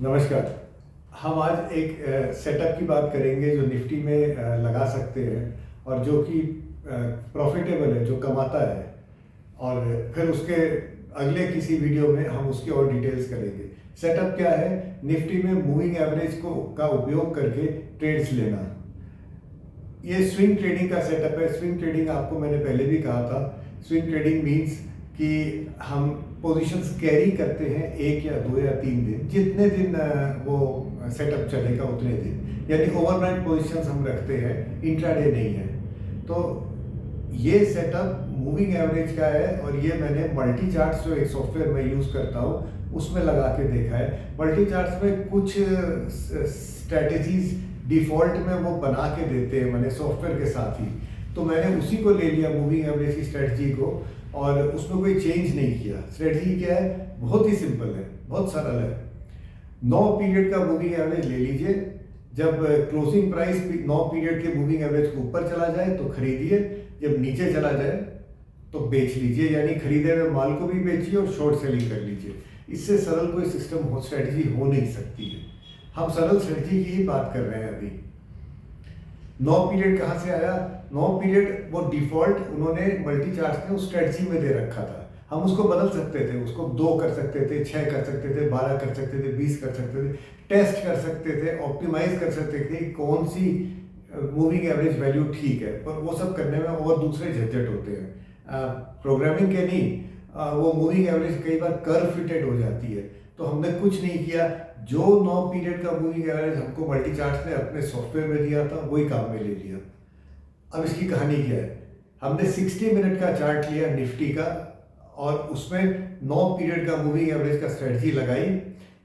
नमस्कार। हम आज एक सेटअप की बात करेंगे जो निफ्टी में लगा सकते हैं और जो कि प्रॉफिटेबल है, जो कमाता है। और फिर उसके अगले किसी वीडियो में हम उसकी और डिटेल्स करेंगे। सेटअप क्या है? निफ्टी में मूविंग एवरेज को का उपयोग करके ट्रेड्स लेना। ये स्विंग ट्रेडिंग का सेटअप है। स्विंग ट्रेडिंग आपको मैंने पहले भी कहा था। स्विंग ट्रेडिंग मीन्स कि हम पोजीशंस कैरी करते हैं 1 या 2 या 3 दिन, जितने दिन वो सेटअप चलेगा उतने दिन, यानी ओवरनाइट पोजीशंस हम रखते हैं, इंट्राडे नहीं है। तो ये सेटअप मूविंग एवरेज का है और ये मैंने मल्टी चार्ट्स जो एक सॉफ्टवेयर में यूज़ करता हूँ उसमें लगा के देखा है। मल्टी चार्ट्स में कुछ स्ट्रैटेजीज डिफ़ॉल्ट में वो बना के देते हैं, मैंने सॉफ्टवेयर के साथ ही। तो मैंने उसी को ले लिया, मूविंग एवरेज की स्ट्रेटजी को, और उसमें कोई चेंज नहीं किया। स्ट्रेटजी क्या है? बहुत ही सिंपल है, बहुत सरल है। 9 पीरियड का मूविंग एवरेज ले लीजिए। जब क्लोजिंग प्राइस 9 पीरियड के मूविंग एवरेज के ऊपर चला जाए तो खरीदिए, जब नीचे चला जाए तो बेच लीजिए, यानी खरीदे हुए माल को भी बेचिए और शॉर्ट सेलिंग कर लीजिए। इससे सरल कोई सिस्टम स्ट्रेटजी हो नहीं सकती है। हम सरल स्ट्रेटजी की ही बात कर रहे हैं अभी। 9 पीरियड कहाँ से आया? 9 पीरियड वो डिफॉल्ट उन्होंने मल्टी चार्ट्स ने उस स्ट्रेटजी में दे रखा था। हम उसको बदल सकते थे, उसको 2 कर सकते थे, 6 कर सकते थे, 12 कर सकते थे, 20 कर सकते थे, टेस्ट कर सकते थे, ऑप्टिमाइज कर सकते थे कौन सी मूविंग एवरेज वैल्यू ठीक है। पर वो सब करने में और दूसरे झंझट होते हैं, प्रोग्रामिंग के नहीं। वो मूविंग एवरेज कई बार कर्व फिटेड हो जाती है। तो हमने कुछ नहीं किया, जो 9 पीरियड का मूविंग एवरेज हमको मल्टी चार्ट्स ने अपने सॉफ्टवेयर में दिया था वही काम में ले लिया। अब इसकी कहानी क्या है? हमने 60 मिनट का चार्ट लिया निफ्टी का और उसमें 9 पीरियड का मूविंग एवरेज का स्ट्रेटजी लगाई।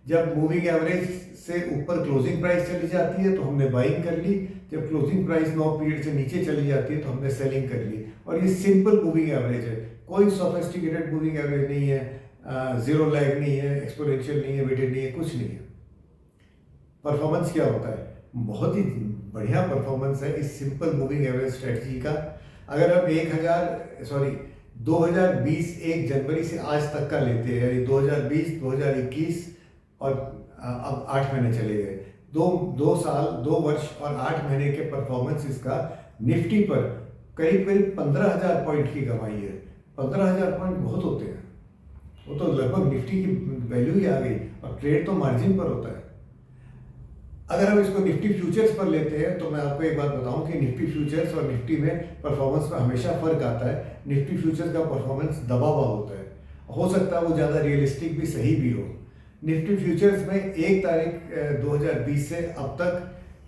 जब मूविंग एवरेज से ऊपर क्लोजिंग प्राइस चली जाती है तो हमने बाइंग कर ली, जब क्लोजिंग प्राइस 9 पीरियड से नीचे चली जाती है तो हमने सेलिंग कर ली। और ये सिंपल मूविंग एवरेज है, कोई सोफिस्टिकेटेड मूविंग एवरेज नहीं है, जीरो लैग नहीं है, एक्सपोनेंशियल नहीं है, वेटेड नहीं है, कुछ नहीं है। परफॉर्मेंस क्या होता है? बहुत ही बढ़िया परफॉर्मेंस है इस सिंपल मूविंग एवरेज स्ट्रेटजी का। अगर हम 2020 1 जनवरी से आज तक का लेते हैं, 2020 2021 और अब 8 महीने चले गए, 2 वर्ष और 8 महीने के परफॉर्मेंस इसका निफ्टी पर करीब करीब 15,000 पॉइंट की कमाई है। 15,000 पॉइंट बहुत होते हैं, वो तो लगभग निफ्टी की वैल्यू ही आ गई। और ट्रेड तो मार्जिन पर होता है। अगर हम इसको निफ्टी फ्यूचर्स पर लेते हैं तो मैं आपको एक बात बताऊं कि निफ्टी फ्यूचर्स और निफ्टी में परफॉर्मेंस में हमेशा फर्क आता है। निफ्टी फ्यूचर्स का परफॉर्मेंस दबा हुआ होता है, हो सकता है वो ज़्यादा रियलिस्टिक भी सही भी हो। निफ्टी फ्यूचर्स में 1 तारीख 2020 से अब तक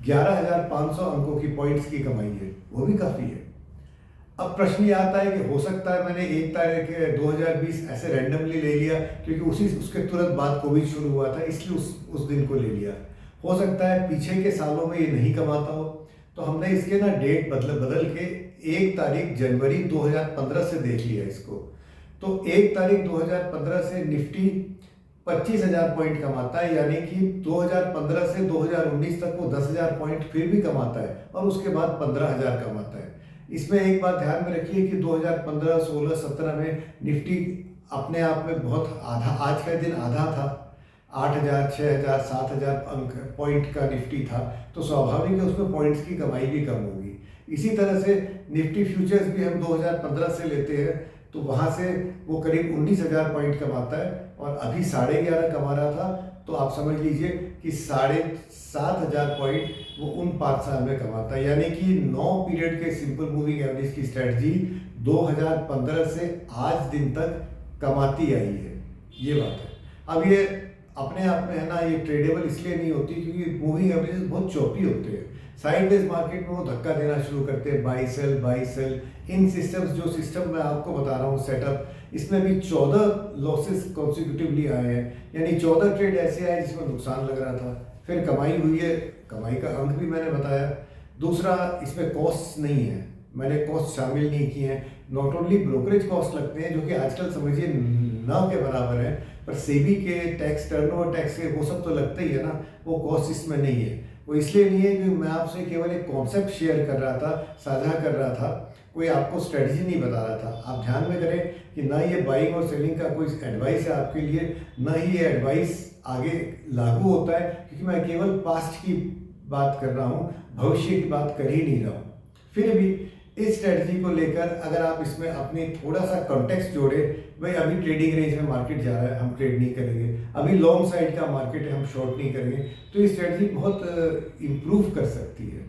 11,500 अंकों की पॉइंट्स की कमाई है, वो भी काफ़ी है। अब प्रश्न ये आता है कि हो सकता है मैंने 1 तारीख 2020 ऐसे रैंडमली ले लिया क्योंकि उसके तुरंत बाद कोविड शुरू हुआ था, इसलिए उस दिन को ले लिया। हो सकता है पीछे के सालों में ये नहीं कमाता हो, तो हमने इसके ना डेट बदल के 1 तारीख जनवरी 2015 से देख लिया इसको। तो 1 तारीख 2015 से निफ्टी 25,000 पॉइंट कमाता है, यानी कि 2015 से 2019 तक वो 10,000 पॉइंट फिर भी कमाता है और उसके बाद 15,000 कमाता है। इसमें एक बात ध्यान में रखिए कि 2015, 16, 17 में निफ्टी अपने आप में बहुत आधा, आज का दिन आधा था, 8,000, 6,000, 7,000 अंक पॉइंट का निफ्टी था, तो स्वाभाविक है उसमें पॉइंट्स की कमाई भी कम होगी। इसी तरह से निफ्टी फ्यूचर्स भी हम 2015 से लेते हैं तो वहाँ से वो करीब 19,000 पॉइंट कमाता है और अभी 11.5 कमा रहा था। तो आप समझ लीजिए कि 7,500 पॉइंट वो उन 5 साल में कमाता है, यानी कि 9 पीरियड के सिंपल मूविंग एवरेज की स्ट्रेटजी 2015 से आज दिन तक कमाती आई है। ये बात है। अब ये अपने आप में है ना, ये ट्रेडेबल इसलिए नहीं होती क्योंकि मूविंग एवरेजेस बहुत चौपी होते हैं। साइडवेज मार्केट में वो धक्का देना शुरू करते हैं, बाई सेल। इन सिस्टम्स, जो सिस्टम मैं आपको बता रहा हूँ सेटअप, इसमें भी 14 लॉसेस कॉन्सिक्यूटिवली आए हैं, यानी 14 ट्रेड ऐसे आए जिसमें नुकसान लग रहा था, फिर कमाई हुई है। कमाई का अंक भी मैंने बताया। दूसरा, इसमें कॉस्ट नहीं है, मैंने कॉस्ट शामिल नहीं किए हैं। नॉट ओनली ब्रोकरेज कॉस्ट लगते हैं जो कि आजकल समझिए न के बराबर है, पर सेबी के टैक्स, टर्नओवर टैक्स के, वो सब तो लगता ही है ना, वो कॉस्ट इसमें नहीं है। वो इसलिए नहीं है कि मैं आपसे केवल एक कॉन्सेप्ट शेयर कर रहा था, साझा कर रहा था, कोई आपको स्ट्रेटजी नहीं बता रहा था। आप ध्यान में करें कि ना ये बाइंग और सेलिंग का कोई एडवाइस है आपके लिए, ना ही ये एडवाइस आगे लागू होता है, क्योंकि मैं केवल पास्ट की बात कर रहा हूँ, भविष्य की बात कर ही नहीं रहा हूँ। फिर भी इस स्ट्रेटजी को लेकर अगर आप इसमें अपने थोड़ा सा कॉन्टेक्स्ट जोड़े, भाई अभी ट्रेडिंग रेंज में मार्केट जा रहा है, हम ट्रेड नहीं करेंगे, अभी लॉन्ग साइड का मार्केट है, हम शॉर्ट नहीं करेंगे, तो ये स्ट्रेटजी बहुत इम्प्रूव कर सकती है।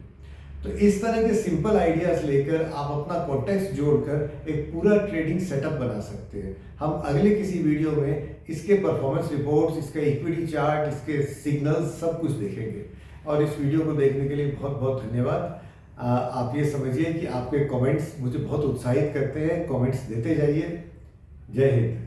तो इस तरह के सिंपल आइडियाज लेकर आप अपना कॉन्टेक्स्ट जोड़कर एक पूरा ट्रेडिंग सेटअप बना सकते हैं। हम अगले किसी वीडियो में इसके परफॉर्मेंस रिपोर्ट्स, इसके इक्विटी चार्ट, इसके सिग्नल्स सब कुछ देखेंगे। और इस वीडियो को देखने के लिए बहुत बहुत धन्यवाद। आप ये समझिए कि आपके कमेंट्स मुझे बहुत उत्साहित करते हैं, कमेंट्स देते जाइए। जय हिंद।